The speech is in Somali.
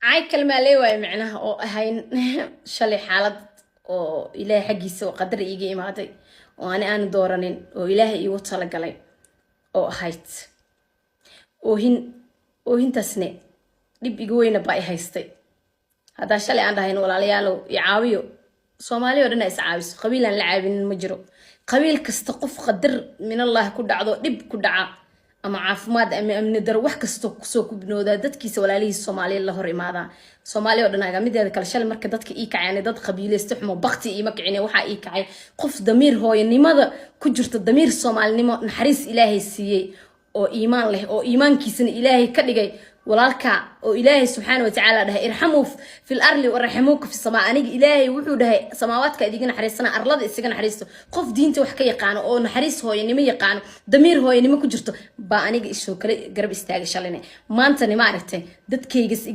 عاي كلمة ليه واي معناها أو هاي شلي حالة أو إلهي حقي سو قدر يجي إمادي وأنا دورانين وإلهي يوصل قلي أو هايت وهن تسنى بيجوين باي هايستي هذا شلي عندها هين ولا ليالو يعاويو سومالي ورنا إسعاوس قبيلا لعابين مجرو قبيل كستقف قدر من الله كل عضو دب كل ama caafimaad ama amni dar wax kasto soo kubnooda dadkiisa walaalihiisa Soomaaliya la hor imaada Soomaaliya oo dhanaaga mideeda kala shal marka dadka ii kacayna dad qabiilaysto xumo baqti iyo makicina waxa ii kacay qof damiir hooyanimada ku jirto damiir Soomaalinimo naxariis Ilaahay siiyay oo iimaan leh oo iimaankiisana Ilaahay ka dhigay walaalka oo Ilaahay subhanahu wa ta'ala dhahay irhamu fil arli wa rahimuka fi samaa aniga Ilaahay wuxuu dhahay samaawaadka idiga naxariisana arlada isaga naxariisto qof diinta wax ka yaqaan oo naxariis hooyanimo yaqaan damiir hooyanimo ku jirto ba aniga isoo kale garab istaagay shalayna maanta nima aragtay dadkayga